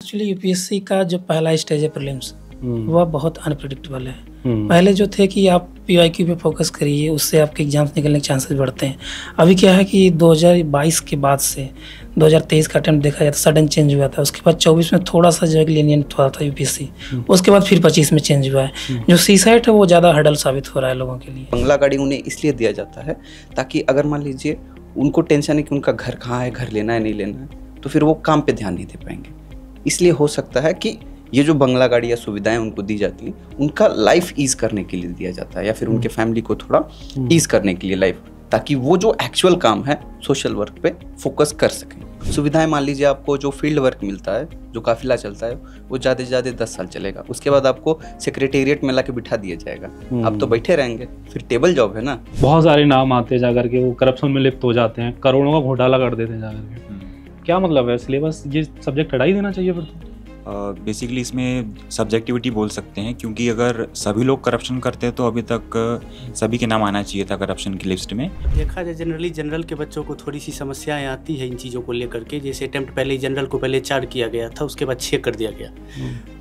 Actually UPSC का जो पहला स्टेज है प्रीलिम्स, वह बहुत अनप्रेडिक्टेबल है। पहले जो थे कि आप पीवाईक्यू पे फोकस करिए, उससे आपके एग्जाम्स निकलने के चांसेस बढ़ते हैं। अभी क्या है कि 2022 के बाद से 2023 का अटेम्प्ट देखा जाए तो सडन चेंज हुआ था। उसके बाद 24 में थोड़ा सा जो है लीनियंट हुआ था यूपीएससी, उसके बाद फिर 25 में चेंज हुआ है। जो सीसेट है वो ज़्यादा हर्डल साबित हो रहा है लोगों के लिए। बंगला गाड़ी उन्हें इसलिए दिया जाता है ताकि अगर मान लीजिए उनको टेंशन है कि उनका घर कहाँ है, घर लेना है नहीं लेना है, तो फिर वो काम पे ध्यान नहीं दे पाएंगे। इसलिए हो सकता है कि ये जो बंगला गाड़ी या सुविधाएं उनको दी जाती हैं, उनका लाइफ ईज करने के लिए दिया जाता है, या फिर उनके फैमिली को थोड़ा ईज करने के लिए लाइफ, ताकि वो जो एक्चुअल काम है सोशल वर्क पे फोकस कर सकें। सुविधाएं मान लीजिए आपको जो फील्ड वर्क मिलता है, जो काफिला चलता है, वो ज़्यादा से ज़्यादा 10 साल चलेगा। उसके बाद आपको सेक्रेटेरिएट में ला के बिठा दिया जाएगा, आप तो बैठे रहेंगे, फिर टेबल जॉब है ना। बहुत सारे नाम आते हैं जाकर के, वो करप्शन में लिप्त हो जाते हैं, करोड़ों का घोटाला कर देते हैं जाकर के। क्या मतलब है सिलेबस, ये सब्जेक्ट हटा ही देना चाहिए फिर तो? बेसिकली इसमें सब्जेक्टिविटी बोल सकते हैं, क्योंकि अगर सभी लोग करप्शन करते हैं तो अभी तक सभी के नाम आना चाहिए था करप्शन की लिस्ट में। देखा जाए जनरली जनरल के बच्चों को थोड़ी सी समस्याएं आती है इन चीज़ों को लेकर के। जैसे अटेम्प्ट पहले जनरल को पहले 4 किया गया था, उसके बाद 6 कर दिया गया,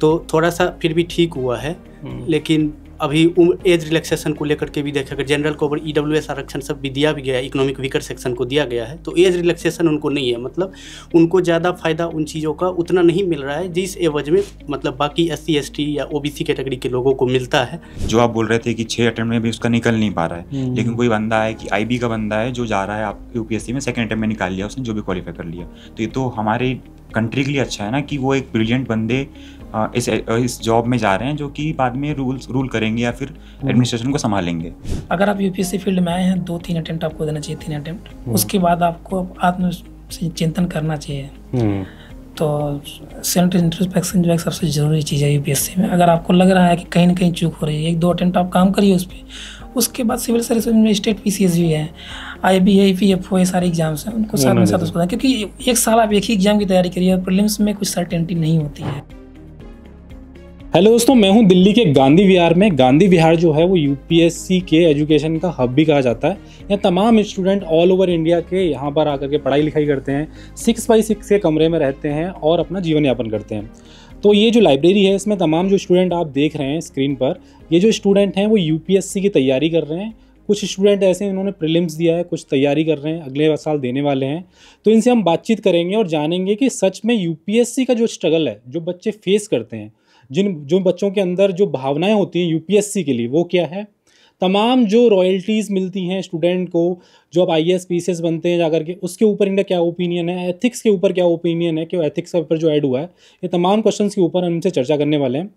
तो थोड़ा सा फिर भी ठीक हुआ है। लेकिन अभी एज रिलैक्सेशन को लेकर के भी देखा गया, जनरल को ईडब्ल्यूएस आरक्षण सब भी दिया भी गया, इकोनॉमिक वीकर सेक्शन को दिया गया है, तो एज रिलैक्सेशन उनको नहीं है। मतलब उनको ज़्यादा फायदा उन चीज़ों का उतना नहीं मिल रहा है जिस एवज में मतलब बाकी SC ST या OBC कैटेगरी के लोगों को मिलता है। जो आप बोल रहे थे कि 6 अटेम्प्ट में भी उसका निकल नहीं पा रहा है, लेकिन कोई बंदा है कि IB का बंदा है जो जा रहा है आप UPSC में, सेकेंड अटेम्प्ट में निकाल लिया उसने, जो भी क्वालिफाई कर लिया, तो ये तो हमारे कंट्री के लिए अच्छा है ना कि वो एक ब्रिलियंट बंदे इस जॉब में जा रहे हैं जो कि बाद में रूल करेंगे या फिर एडमिनिस्ट्रेशन को संभालेंगे। अगर आप यूपीएससी फील्ड में आए हैं, 2-3 अटेम्प्ट आपको देना चाहिए, 3 अटेम्प्ट, उसके बाद आपको आत्मचिंतन करना चाहिए। तो सेल्फ इंट्रोस्पेक्शन जो है सबसे ज़रूरी चीज़ है यूपीएससी में। अगर आपको लग रहा है कि कहीं ना कहीं चूक हो रही है, 1-2 अटेम्प्ट आप काम करिए उस पर। उसके बाद सिविल सर्विस में स्टेट PCS भी है, IB है, EPFO, ये सारे एग्जाम्स हैं, उनको साथ में साथ उसको दें, क्योंकि एक साल आप एक ही एग्जाम की तैयारी करिए और प्रीलिम्स में कुछ सर्टेनिटी नहीं होती है। हेलो दोस्तों, मैं हूं दिल्ली के गांधी विहार में। गांधी विहार जो है वो यूपीएससी के एजुकेशन का हब भी कहा जाता है। यहाँ तमाम स्टूडेंट ऑल ओवर इंडिया के यहाँ पर आकर के पढ़ाई लिखाई करते हैं, 6x6 के कमरे में रहते हैं और अपना जीवन यापन करते हैं। तो ये जो लाइब्रेरी है, इसमें तमाम जो स्टूडेंट आप देख रहे हैं स्क्रीन पर, ये जो स्टूडेंट हैं वो यूपीएससी की तैयारी कर रहे हैं। कुछ स्टूडेंट ऐसे हैं इन्होंने प्रीलिम्स दिया है, कुछ तैयारी कर रहे हैं, अगले साल देने वाले हैं। तो इनसे हम बातचीत करेंगे और जानेंगे कि सच में यूपीएससी का जो स्ट्रगल है, जो बच्चे फेस करते हैं, जो बच्चों के अंदर जो भावनाएं होती हैं यूपीएससी के लिए, वो क्या है। तमाम जो रॉयल्टीज़ मिलती हैं स्टूडेंट को, जो अब IAS PCS बनते हैं जाकर के, उसके ऊपर इनका क्या ओपिनियन है, एथिक्स के ऊपर क्या ओपिनियन है कि एथिक्स का पेपर जो ऐड हुआ है, ये तमाम क्वेश्चंस के ऊपर हम इनसे चर्चा करने वाले हैं।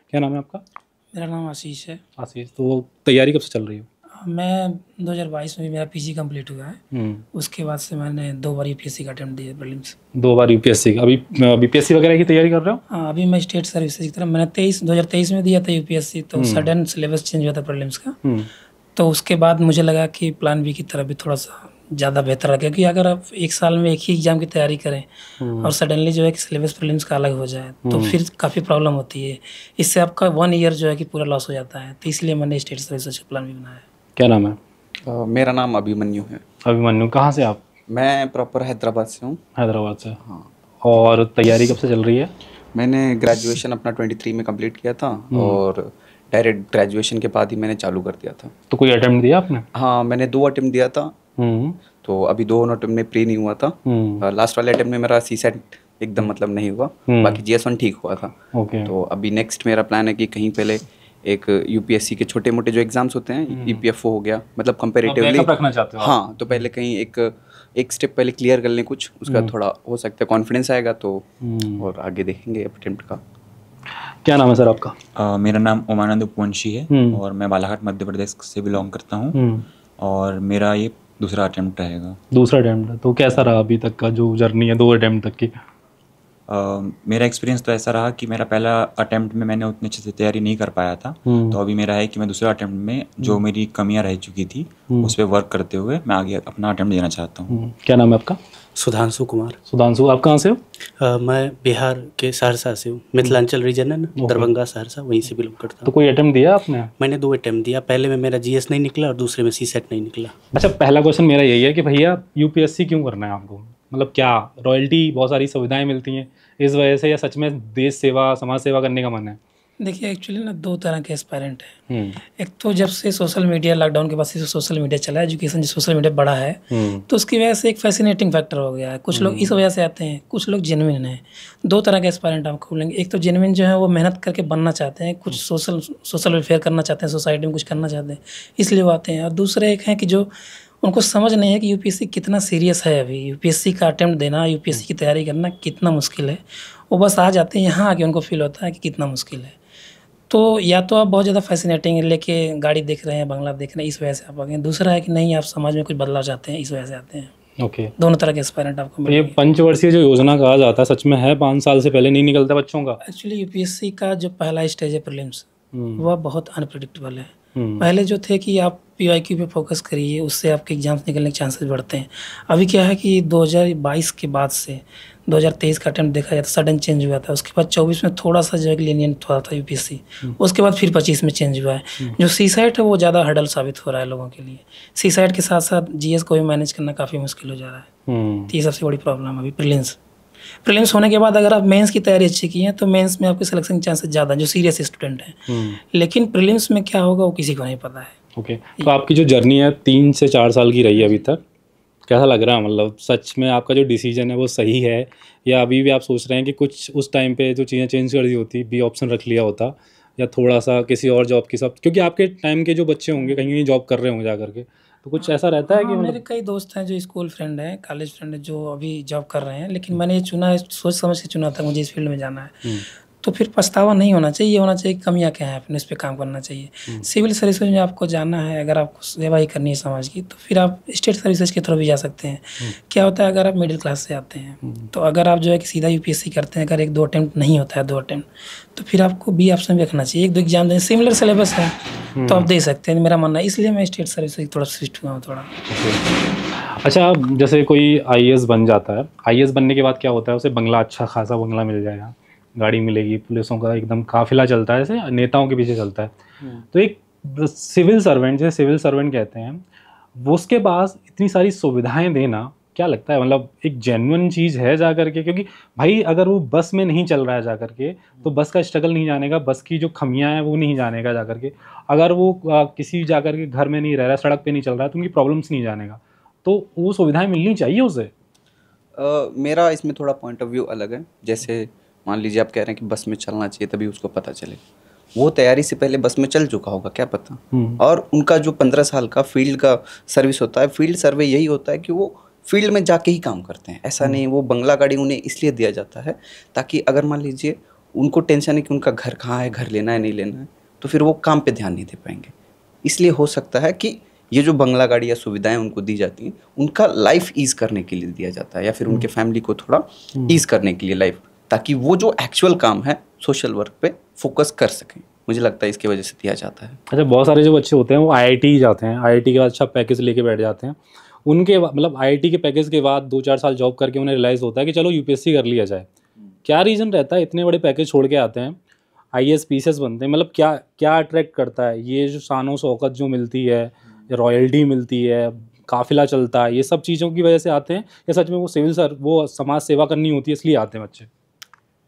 क्या नाम है आपका? मेरा नाम आशीष है। आशीष, तो तैयारी कब से चल रही है? मैं 2022 में मेरा PG कंप्लीट हुआ है। उसके बाद से मैंने 2 बार यूपीएससी का अटेम्प्ट दिया, प्रीलिम्स 2 बार यूपीएससी का। अभी BPSC वगैरह की तैयारी कर रहे हो? हाँ, अभी मैं स्टेट सर्विसेज की तरफ, मैंने 2023 में दिया था यूपीएससी, तो सडन सिलेबस चेंज हुआ था प्रीलिम्स का। तो उसके बाद मुझे लगा कि प्लान B की तरफ भी थोड़ा सा ज़्यादा बेहतर है, क्योंकि अगर आप एक साल में एक ही एग्जाम की तैयारी करें और सडनली जो है कि सिलेबस प्रीलिम्स का अलग हो जाए, तो फिर काफ़ी प्रॉब्लम होती है। इससे आपका 1 ईयर जो है कि पूरा लॉस हो जाता है। तो इसलिए मैंने स्टेट सर्विसेज का प्लान B बनाया है। क्या नाम है? मेरा नाम अभिमन्यु है। अभिमन्यु, कहाँ से आप? मैं प्रॉपर हैदराबाद से हूँ। हैदराबाद से? हाँ। और तैयारी कब से चल रही है? मैंने ग्रेजुएशन अपना 23 में कंप्लीट किया था और डायरेक्ट ग्रेजुएशन के बाद ही मैंने चालू कर दिया था। तो कोई अटेम्प्ट दिया आपने? हाँ, मैंने 2 अटेम्प्ट दिया था। तो अभी 2 अटेम्प्ट में प्री नहीं हुआ था। लास्ट वाले अटेम्प्ट में मेरा CSET एकदम मतलब नहीं हुआ, बाकी GS1 ठीक हुआ था। तो अभी नेक्स्ट मेरा प्लान है कि कहीं पहले एक यूपीएससी के छोटे मोटे जो एग्जाम्स होते हैं, EPFO हो गया, मतलब कंपैरेटिवली रखना चाहते हो? हाँ, तो पहले कहीं एक स्टेप पहले क्लियर कर लें कुछ, उसका थोड़ा हो सकता है कॉन्फिडेंस आएगा, तो और आगे देखेंगे अटेम्प्ट का। क्या नाम है सर आपका? मेरा नाम ओमानंद उपवंशी है और मैं बालाघाट मध्य प्रदेश से बिलोंग करता हूँ और मेरा ये दूसरा अटेम्प्ट रहेगा। दूसरा अटेम्प्ट, तो कैसा रहा अभी तक का जो जर्नी है 2 अटेम्प्ट तक की? मेरा एक्सपीरियंस तो ऐसा रहा कि मेरा पहला अटेम्प्ट में मैंने उतने अच्छे से तैयारी नहीं कर पाया था। तो अभी मेरा है कि मैं दूसरा अटेम्प्ट में जो मेरी कमियां रह चुकी थी उस पर वर्क करते हुए मैं आगे अपना अटेम्प्ट देना चाहता हूँ। क्या नाम है आपका? सुधांशु कुमार। सुधांशु, आप कहाँ से हो? मैं बिहार के सहरसा से हूँ, मिथिलांचल रीजन है ना, दरभंगा सहरसा, वहीं से बिलोंग करता हूँ। तो कोई अटेम्प्ट दिया आपने? मैंने 2 अटेम्प्ट दिया। पहले में मेरा GS नहीं निकला और दूसरे में CSET नहीं निकला। अच्छा, पहला क्वेश्चन मेरा यही है कि भैया यूपीएससी क्यों करना है आपको? मतलब क्या रॉयल्टी, बहुत सारी सुविधाएं मिलती हैं, इस वजह से, या सच में देश सेवा समाज सेवा करने का मन है? देखिए एक्चुअली ना दो तरह के एस्पायरेंट हैं। एक तो जब से सोशल मीडिया, लॉकडाउन के बाद से सोशल मीडिया चला, एजुकेशन जो सोशल मीडिया बढ़ा है, तो उसकी वजह से एक फैसिनेटिंग फैक्टर हो गया है। कुछ लोग इस वजह से आते हैं, कुछ लोग जेन्युइन हैं। दो तरह के एस्पायरेंट आप खोलेंगे। एक तो जेन्युइन जो है वो मेहनत करके बनना चाहते हैं, कुछ सोशल वेलफेयर करना चाहते हैं, सोसाइटी में कुछ करना चाहते हैं, इसलिए वो आते हैं। और दूसरे एक हैं कि जो उनको समझ नहीं है कि यूपीएससी कितना सीरियस है। अभी यूपीएससी का अटेम्प्ट देना, यूपीएससी की तैयारी करना कितना मुश्किल है, वो बस आ जाते हैं यहाँ आके उनको फील होता है कि कितना मुश्किल है। तो या तो आप बहुत ज़्यादा फैसिनेटिंग लेके गाड़ी देख रहे हैं, बंगला देख रहे हैं, इस वजह से आप आ गए। दूसरा है कि नहीं, आप समाज में कुछ बदलाव चाहते हैं, इस वजह से आते हैं। ओके, दोनों तरह के एस्पायरेंट आपको तो ये पंचवर्षीय जो योजना कहा जाता है, सच में है 5 साल से पहले नहीं निकलता बच्चों का? एक्चुअली यूपीएससी का जो पहला स्टेज है प्रीलिम्स, वह बहुत अनप्रेडिक्टेबल है। पहले जो थे कि आप पीवाईक्यू पे फोकस करिए, उससे आपके एग्जाम्स निकलने के चांसेस बढ़ते हैं। अभी क्या है कि 2022 के बाद से 2023 का अटेम्प्ट देखा जाए तो सडन चेंज हुआ था। उसके बाद 24 में थोड़ा सा जो है लीनियंट हुआ था यूपीएससी, उसके बाद फिर 25 में चेंज हुआ है। जो सीसाइट है वो ज़्यादा हर्डल साबित हो रहा है लोगों के लिए। सीसाइट के साथ साथ जीएस को भी मैनेज करना काफ़ी मुश्किल हो जा रहा है। तो ये सबसे बड़ी प्रॉब्लम है अभी प्रीलिम्स होने के बाद अगर आप मेंस की तैयारी अच्छी की है तो मेंस में आपके सिलेक्शन के चांसेस ज़्यादा हैं जो सीरियस स्टूडेंट हैं। लेकिन प्रीलिम्स में क्या होगा वो किसी को नहीं पता है। ओके, तो आपकी जो जर्नी है 3 से 4 साल की रही है अभी तक, कैसा लग रहा है? मतलब सच में आपका जो डिसीजन है वो सही है, या अभी भी आप सोच रहे हैं कि कुछ उस टाइम पे जो चीज़ें चेंज कर दी होती, बी ऑप्शन रख लिया होता, या थोड़ा सा किसी और जॉब के साथ? क्योंकि आपके टाइम के जो बच्चे होंगे कहीं कहीं जॉब कर रहे होंगे जा करके, तो कुछ ऐसा रहता है कि मेरे कई दोस्त हैं जो स्कूल फ्रेंड हैं, कॉलेज फ्रेंड हैं, जो अभी जॉब कर रहे हैं। लेकिन मैंने ये चुना है, सोच समझ के चुना था मुझे इस फील्ड में जाना है। तो फिर पछतावा नहीं होना चाहिए, ये होना चाहिए कमियां क्या हैं अपने, इस पर काम करना चाहिए। सिविल सर्विसेज में आपको जाना है, अगर आपको सेवा ही करनी है समाज की, तो फिर आप स्टेट सर्विसेज के थ्रू भी जा सकते हैं। क्या होता है अगर आप मिडिल क्लास से आते हैं, तो अगर आप जो है कि सीधा यूपीएससी करते हैं, अगर 1-2 अटेम्प्ट नहीं होता है, 2 अटेम्प्ट, तो फिर आपको बी ऑप्शन भी रखना चाहिए। 1-2 एग्जाम दें, सिमिलर सिलेबस है तो आप दे सकते हैं, मेरा मानना है। इसलिए मैं स्टेट सर्विसेज थोड़ा स्विच हुआ हूँ थोड़ा। अच्छा, जैसे कोई आईएएस बन जाता है, आईएएस बनने के बाद क्या होता है, उसे बंगला, अच्छा खासा बंगला मिल जाएगा, गाड़ी मिलेगी, पुलिसों का एकदम काफिला चलता है, ऐसे नेताओं के पीछे चलता है। तो एक सिविल सर्वेंट, जैसे सिविल सर्वेंट कहते हैं, वो उसके पास इतनी सारी सुविधाएं देना, क्या लगता है मतलब एक जेन्युइन चीज़ है जा करके? क्योंकि भाई अगर वो बस में नहीं चल रहा है जा करके, तो बस का स्ट्रगल नहीं जानेगा, बस की जो खमियां हैं वो नहीं जानेगा जा करके। अगर वो किसी जा करके घर में नहीं रह रहा है, सड़क पे नहीं चल रहा है, तो उनकी प्रॉब्लम्स नहीं जानेगा। तो वो सुविधाएं मिलनी चाहिए उसे। मेरा इसमें थोड़ा पॉइंट ऑफ व्यू अलग है। जैसे मान लीजिए आप कह रहे हैं कि बस में चलना चाहिए तभी उसको पता चले, वो तैयारी से पहले बस में चल चुका होगा, क्या पता। और उनका जो 15 साल का फील्ड का सर्विस होता है, फील्ड सर्वे यही होता है कि वो फील्ड में जाके ही काम करते हैं। ऐसा नहीं, वो बंगला गाड़ी उन्हें इसलिए दिया जाता है ताकि अगर मान लीजिए उनको टेंशन है कि उनका घर कहाँ है, घर लेना है नहीं लेना है, तो फिर वो काम पे ध्यान नहीं दे पाएंगे। इसलिए हो सकता है कि ये जो बंगला गाड़ी या सुविधाएं उनको दी जाती हैं, उनका लाइफ ईज करने के लिए दिया जाता है, या फिर उनके फैमिली को थोड़ा ईज करने के लिए लाइफ, ताकि वो जो एक्चुअल काम है सोशल वर्क पे फोकस कर सकें। मुझे लगता है इसकी वजह से दिया जाता है। अच्छा, बहुत सारे जो बच्चे होते हैं वो आईआईटी जाते हैं, आईआईटी के बाद अच्छा पैकेज लेके बैठ जाते हैं। उनके मतलब आईआईटी के पैकेज के बाद 2-4 साल जॉब करके उन्हें रियलाइज़ होता है कि चलो यूपीएससी कर लिया जाए। क्या रीज़न रहता है, इतने बड़े पैकेज छोड़ के आते हैं, आईएएस पीसीएस बनते हैं? मतलब क्या क्या अट्रैक्ट करता है? ये जो शानो शौकत जो मिलती है, रॉयल्टी मिलती है, काफिला चलता है, ये सब चीज़ों की वजह से आते हैं, या सच में वो समाज सेवा करनी होती है इसलिए आते हैं बच्चे?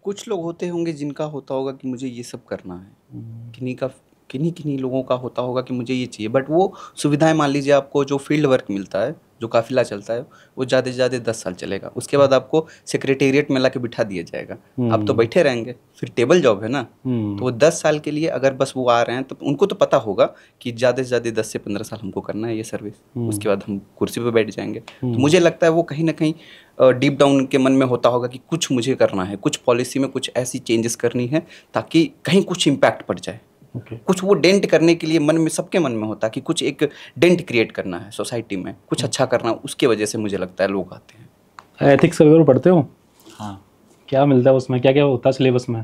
कुछ लोग होते होंगे जिनका होता होगा कि मुझे ये सब करना है, किन्हीं लोगों का होता होगा कि मुझे ये चाहिए। बट वो सुविधाएं, मान लीजिए आपको जो फील्ड वर्क मिलता है, जो काफिला चलता है, वो ज़्यादा से ज़्यादा 10 साल चलेगा। उसके बाद आपको सेक्रेटेरिएट में ला के बिठा दिया जाएगा, आप तो बैठे रहेंगे, फिर टेबल जॉब है ना। तो वो 10 साल के लिए अगर बस वो आ रहे हैं तो उनको तो पता होगा कि ज़्यादा से ज़्यादा 10 से 15 साल हमको करना है ये सर्विस, उसके बाद हम कुर्सी पे बैठ जाएंगे। तो मुझे लगता है वो कहीं ना कहीं डीप डाउन के मन में होता होगा कि कुछ मुझे करना है, कुछ पॉलिसी में कुछ ऐसी चेंजेस करनी है ताकि कहीं कुछ इम्पैक्ट पड़ जाए। कुछ वो डेंट करने के लिए मन में, सबके मन में होता है कि कुछ एक डेंट क्रिएट करना है सोसाइटी में, कुछ अच्छा करना, उसके वजह से मुझे लगता है लोग आते हैं। एथिक्स वगैरह पढ़ते हो? हाँ। क्या मिलता है उसमें, क्या क्या होता है सिलेबस में?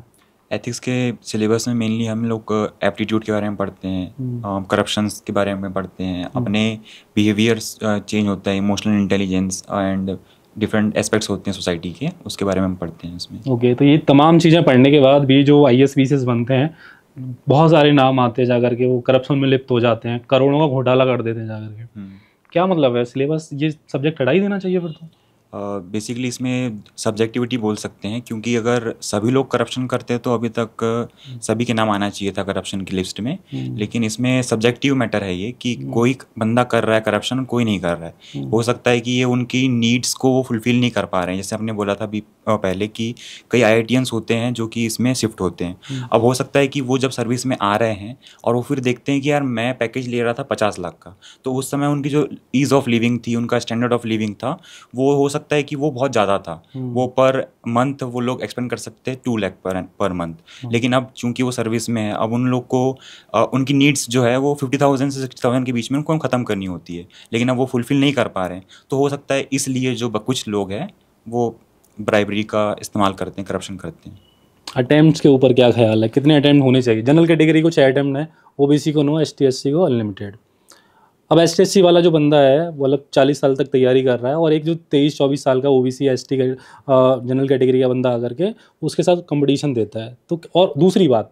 एथिक्स के सिलेबस में मेनली हम लोग एप्टीट्यूड के बारे में पढ़ते हैं, करप्शंस के बारे में पढ़ते हैं, अपने बिहेवियर्स चेंज होता है, emotional intelligence and different aspects होते हैं सोसाइटी के, उसके बारे में हम पढ़ते हैं इसमें। ओके, तो ये तमाम चीज़ें पढ़ने के बाद भी जो आईएएस पीसीएस बनते हैं, बहुत सारे नाम आते हैं जाकर के, वो करप्शन में लिप्त हो जाते हैं, करोड़ों का घोटाला कर देते हैं जाकर के। क्या मतलब है सिलेबस, ये सब्जेक्ट हटा ही देना चाहिए फिर तो? बेसिकली इसमें सब्जेक्टिविटी बोल सकते हैं, क्योंकि अगर सभी लोग करप्शन करते तो अभी तक सभी के नाम आना चाहिए था करप्शन की लिस्ट में। लेकिन इसमें सब्जेक्टिव मैटर है ये कि कोई बंदा कर रहा है करप्शन, कोई नहीं कर रहा है। हो सकता है कि ये उनकी नीड्स को वो फुलफिल नहीं कर पा रहे हैं। जैसे आपने बोला था अभी पहले कि कई IITians होते हैं जो कि इसमें शिफ्ट होते हैं। अब हो सकता है कि वो जब सर्विस में आ रहे हैं और वो फिर देखते हैं कि यार मैं पैकेज ले रहा था 50 लाख का, तो उस समय उनकी जो ईज़ ऑफ लिविंग थी, उनका स्टैंडर्ड ऑफ लिविंग था, वो हो सकता है कि वो बहुत ज़्यादा था। वो पर मंथ वो लोग एक्सपेंड कर सकते हैं 2 लाख पर मंथ। लेकिन अब चूंकि वो सर्विस में है, अब उन लोग को उनकी नीड्स जो है वो 50,000 से 60,000 के बीच में उनको ख़त्म करनी होती है, लेकिन अब वो फुलफिल नहीं कर पा रहे हैं। तो हो सकता है इसलिए जो कुछ लोग हैं वो ब्राइबरी का इस्तेमाल करते हैं, करप्शन करते हैं। अटेम्प्ट्स के ऊपर क्या ख्याल है, कितने अटेम्प्ट होने चाहिए? जनरल कैटेगरी को 6 अटेम्प्ट है, OBC को 9, ST SC को अनलिमिटेड। अब ST SC वाला जो बंदा है वो मतलब 40 साल तक तैयारी कर रहा है, और एक जो 23-24 साल का OBC ST जनरल कैटेगरी का बंदा आकर के उसके साथ कंपटीशन देता है। तो और दूसरी बात,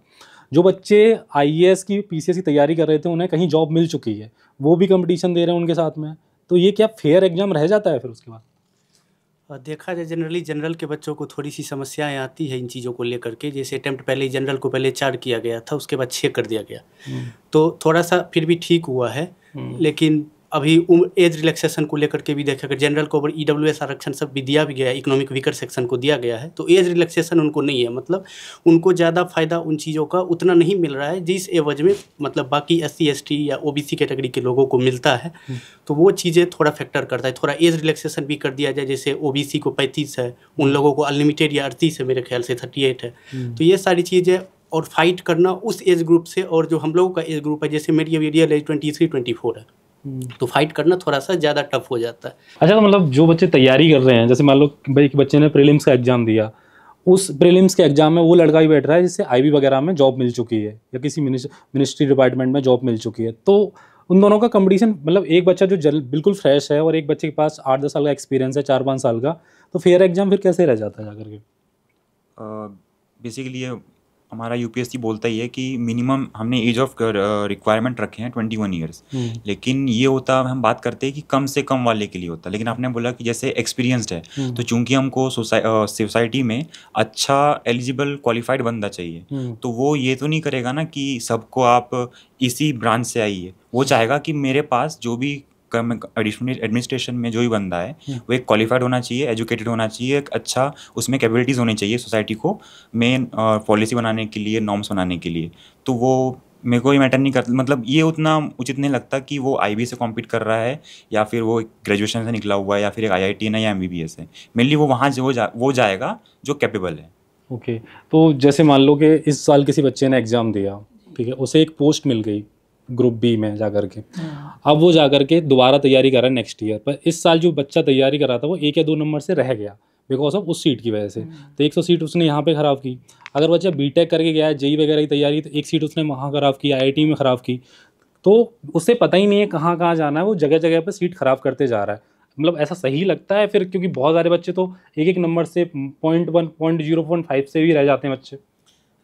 जो बच्चे IAS की PCS की तैयारी कर रहे थे उन्हें कहीं जॉब मिल चुकी है, वो भी कंपटीशन दे रहे हैं उनके साथ में। तो ये क्या फेयर एग्जाम रह जाता है फिर उसके बाद? देखा जाए जनरली जनरल के बच्चों को थोड़ी सी समस्याएं आती है इन चीज़ों को लेकर के। जैसे अटेम्प्ट पहले जनरल को पहले 4 किया गया था, उसके बाद 6 कर दिया गया, तो थोड़ा सा फिर भी ठीक हुआ है। लेकिन अभी एज रिलैक्सेशन को लेकर के भी देखा कि जनरल को EWS आरक्षण सब भी दिया भी गया, इकोनॉमिक वीकर सेक्शन को दिया गया है, तो एज रिलैक्सेशन उनको नहीं है। मतलब उनको ज़्यादा फायदा उन चीज़ों का उतना नहीं मिल रहा है जिस एवज में मतलब बाकी SC ST या OBC कैटेगरी के लोगों को मिलता है। तो वो चीज़ें थोड़ा फैक्टर करता है। थोड़ा एज रिलैक्सेशन भी कर दिया जाए, जैसे OBC को 35 है, उन लोगों को अनलिमिटेड या 38 है, मेरे ख्याल से 38 है। तो ये सारी चीज़ें और फाइट करना उस एज ग्रुप से, और जो हम लोगों का एज ग्रुप है, जैसे मेरी अभी रियल एज 23-24 है, तो फाइट करना थोड़ा सा ज़्यादा टफ हो जाता है। अच्छा, तो मतलब जो बच्चे तैयारी कर रहे हैं, जैसे मान लो भाई कि बच्चे ने प्रीलिम्स का एग्जाम दिया, उस प्रीलिम्स के एग्जाम में वो लड़का भी बैठ रहा है जिससे IB वगैरह में जॉब मिल चुकी है या किसी मिनिस्ट्री डिपार्टमेंट में जॉब मिल चुकी है, तो उन दोनों का कंपटीशन, मतलब एक बच्चा जो बिल्कुल फ्रेश है और एक बच्चे के पास 8-10 साल का एक्सपीरियंस है, 4-5 साल का, तो फेयर एग्जाम फिर कैसे रह जाता है जाकर के? बेसिकली ये हमारा UPSC बोलता ही है कि मिनिमम हमने एज ऑफ रिक्वायरमेंट रखे हैं 21 ईयर्स। लेकिन ये होता, हम बात करते हैं कि कम से कम वाले के लिए होता, लेकिन आपने बोला कि जैसे एक्सपीरियंस्ड है, तो चूंकि हमको सोसाइटी में अच्छा एलिजिबल क्वालिफाइड बंदा चाहिए, तो वो ये तो नहीं करेगा ना कि सबको आप इसी ब्रांच से आइए। वो चाहेगा कि मेरे पास जो भी एडमिनिस्ट्रेशन में जो भी बंदा है वो एक क्वालिफाइड होना चाहिए, एजुकेटेड होना चाहिए, एक अच्छा उसमें कैपेबिलिटीज़ होनी चाहिए सोसाइटी को मेन पॉलिसी बनाने के लिए, नॉर्म्स बनाने के लिए। तो वो मेरे को ये मैटर नहीं करता, मतलब ये उतना उचित नहीं लगता कि वो IB से कॉम्पीट कर रहा है या फिर वो ग्रेजुएशन से निकला हुआ है या फिर एक IIT है या MBBS है। मेनली वो वहाँ वो जाएगा जो कैपेबल है। ओके, तो जैसे मान लो कि इस साल किसी बच्चे ने एग्ज़ाम दिया, ठीक है, उसे एक पोस्ट मिल गई ग्रुप B में जाकर के, अब वो जाकर के दोबारा तैयारी कर रहा है नेक्स्ट ईयर, पर इस साल जो बच्चा तैयारी कर रहा था वो 1 या 2 नंबर से रह गया बिकॉज ऑफ उस सीट की वजह से, तो 100 सीट उसने यहाँ पे ख़राब की। अगर बच्चा BTech करके गया है, JEE वगैरह की तैयारी, तो 1 सीट उसने वहाँ ख़राब की, IIT में ख़राब की, तो उसे पता ही नहीं है कहाँ कहाँ जाना है, वो जगह जगह पर सीट ख़राब करते जा रहा है। मतलब ऐसा सही लगता है फिर? क्योंकि बहुत सारे बच्चे तो 1 नंबर से 0.1, 0.5 से भी रह जाते हैं बच्चे।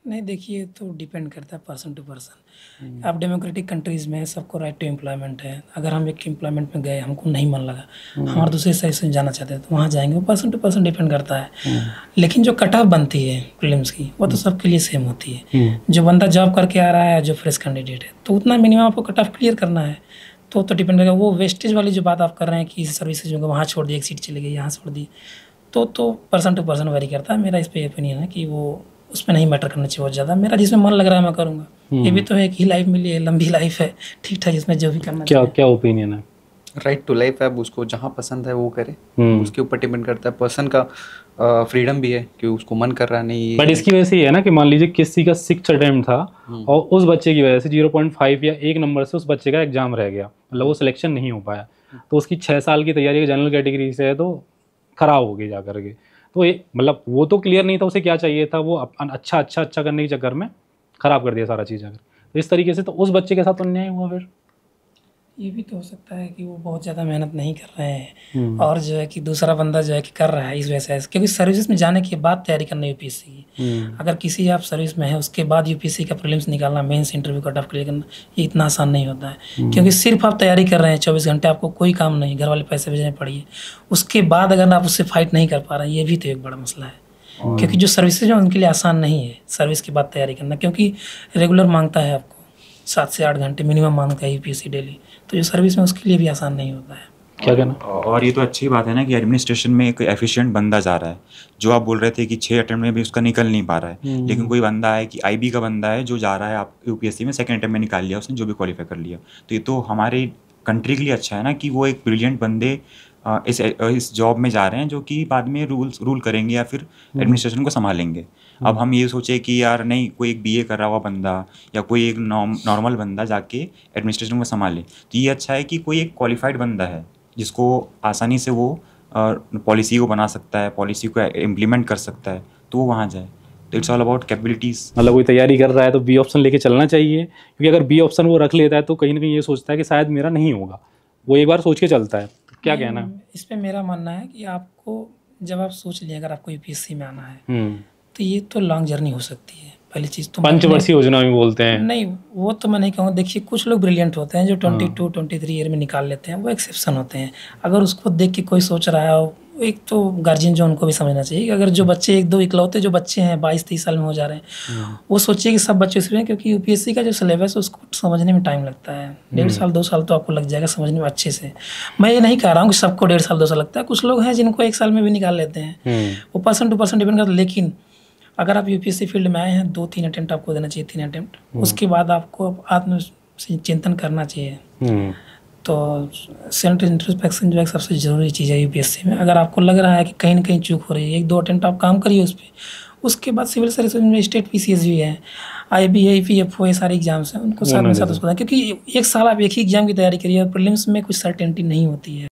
नहीं, देखिए, तो डिपेंड करता है पर्सन टू पर्सन। अब डेमोक्रेटिक कंट्रीज़ में सबको राइट टू एम्प्लॉयमेंट है। अगर हम एक एम्प्लॉयमेंट में गए, हमको नहीं मन लगा, हमारे दूसरे साइड से जाना चाहते हैं, तो वहाँ जाएंगे। वो पर्सन टू पर्सन डिपेंड करता है। लेकिन जो कट ऑफ बनती है प्रीलिम्स की, वो तो सबके लिए सेम होती है। जो बंदा जॉब करके आ रहा है, जो फ्रेश कैंडिडेट है, तो उतना मिनिमम आपको कट ऑफ क्लियर करना है। तो डिपेंड करेगा। वो वेस्टेज वाली जो बात आप कर रहे हैं कि सर्विसेज को वहाँ छोड़ दी, 1 सीट चली गई, यहाँ छोड़ दी, तो पर्सन टू पर्सन वेरी करता है। मेरा इस पर ओपिनियन है कि वो उसमें नहीं मैटर करना चाहिए बहुत ज़्यादा। मेरा जिसमें मन लग रहा है मैं करूँगा। ये भी तो है कि लाइफ मिली है, लंबी लाइफ है, ठीक ठाक, इसमें जो भी करना चाहिए। क्या ओपिनियन है? राइट टू लाइफ है, अब उसको जहाँ पसंद है वो करे, उसके ऊपर डिपेंड करता है। पर्सन का फ्रीडम भी है कि उसको मन कर रहा नहीं। बट इसकी वजह से ये है ना कि मान लीजिए किसी का 6 अटेम्प्ट था और उस बच्चे की वजह से 0.5 या 1 नंबर से उस बच्चे का एग्जाम रह गया, मतलब वो सिलेक्शन नहीं हो पाया, तो उसकी 6 साल की तैयारी जनरल कैटेगरी से है तो खराब हो गई जाकर के। तो ये मतलब वो तो क्लियर नहीं था, उसे क्या चाहिए था, वो अच्छा करने के चक्कर में खराब कर दिया सारा चीज़। अगर तो इस तरीके से तो उस बच्चे के साथ अन्याय हुआ फिर। ये भी तो हो सकता है कि वो बहुत ज़्यादा मेहनत नहीं कर रहे हैं और जो है कि दूसरा बंदा जो है कि कर रहा है इस वजह से, क्योंकि सर्विस में जाने के बाद तैयारी करना यूपीएससी की। अगर किसी आप सर्विस में है उसके बाद यूपीएससी का प्रीलिम्स निकालना, mains interview cut off clear करना, ये इतना आसान नहीं होता है। क्योंकि सिर्फ आप तैयारी कर रहे हैं 24 घंटे, आपको कोई काम नहीं, घर वाले पैसे भेजने पड़िए, उसके बाद अगर आप उससे फाइट नहीं कर पा रहे हैं, ये भी तो एक बड़ा मसला है। क्योंकि जो सर्विसेज हैं उनके लिए आसान नहीं है सर्विस के बाद तैयारी करना, क्योंकि रेगुलर मांगता है आपको 7 से 8 घंटे मिनिमम मांगता है यूपीएससी डेली, तो जो सर्विस में उसके लिए भी आसान नहीं होता है। क्या कहना? और ये तो अच्छी बात है ना कि एडमिनिस्ट्रेशन में एक एफिशिएंट बंदा जा रहा है। जो आप बोल रहे थे कि 6 अटेम्प्ट में भी उसका निकल नहीं पा रहा है, लेकिन कोई बंदा है कि आईबी का बंदा है जो जा रहा है, आप यूपीएससी में सेकंड अटेम्प्ट में निकाल लिया उसने, जो भी क्वालिफाई कर लिया। तो ये तो हमारे कंट्री के लिए अच्छा है ना कि वो एक ब्रिलियंट बंदे इस जॉब में जा रहे हैं जो कि बाद में रूल करेंगे या फिर एडमिनिस्ट्रेशन को संभालेंगे। अब हम ये सोचे कि यार नहीं, कोई एक बीए कर रहा हुआ बंदा या कोई एक नॉर्मल बंदा जाके एडमिनिस्ट्रेशन को संभाले, तो ये अच्छा है कि कोई एक क्वालिफाइड बंदा है जिसको आसानी से वो पॉलिसी को बना सकता है, पॉलिसी को इम्प्लीमेंट कर सकता है, तो वो वहाँ जाए। तो इट्स ऑल अबाउट कैपेबिलिटीज़। मतलब कोई तैयारी कर रहा है तो बी ऑप्शन लेके चलना चाहिए, क्योंकि अगर बी ऑप्शन वो रख लेता है तो कहीं ना कहीं ये सोचता है कि शायद मेरा नहीं होगा, वो एक बार सोच के चलता है। क्या कहना है इस पे? मेरा मानना है कि आपको जब आप सोच लिए अगर आपको यूपीएससी में आना है तो ये तो लॉन्ग जर्नी हो सकती है। पहली चीज़ तो पंचवर्षीय योजना में बोलते हैं, नहीं वो तो मैं नहीं कहूँगा। देखिए कुछ लोग ब्रिलियंट होते हैं जो 22-23 ईयर में निकाल लेते हैं, वो एक्सेप्शन होते हैं। अगर उसको देख के कोई सोच रहा है, एक तो गार्जियन जो उनको भी समझना चाहिए कि अगर जो बच्चे 1-2 इकलौते जो बच्चे हैं 22-23 साल में हो जा रहे हैं, वो सोचिए कि सब बच्चे इसलिए, क्योंकि यूपीएससी का जो सिलेबस है उसको समझने में टाइम लगता है। 1.5 साल 2 साल तो आपको लग जाएगा समझने में अच्छे से। मैं ये नहीं कह रहा हूँ कि सबको 1.5 साल 2 साल लगता है, कुछ लोग हैं जिनको 1 साल में भी निकाल लेते हैं, वो पर्सन टू पर्सन डिपेंड करता है। लेकिन अगर आप यूपीएससी फील्ड में आए हैं, 2-3 अटेम्प्ट आपको देना चाहिए, 3 अटेम्प्ट, उसके बाद आपको आत्मचिंतन करना चाहिए। तो सेल्फ इंट्रोस्पेक्शन जो है सबसे ज़रूरी चीज़ है यूपीएससी में। अगर आपको लग रहा है कि कहीं ना कहीं चूक हो रही है, 1-2 अटेम्प्ट आप काम करिए उस पर। उसके बाद सिविल सर्विस में स्टेट पीसीएस भी है, आईबी है, ईपीएफओ, ये सारे एग्जाम्स हैं, उनको साथ में साथ उसको, क्योंकि 1 साल आप एक ही एग्जाम की तैयारी करिए और प्रीलिम्स में कुछ सर्टेनिटी नहीं होती है।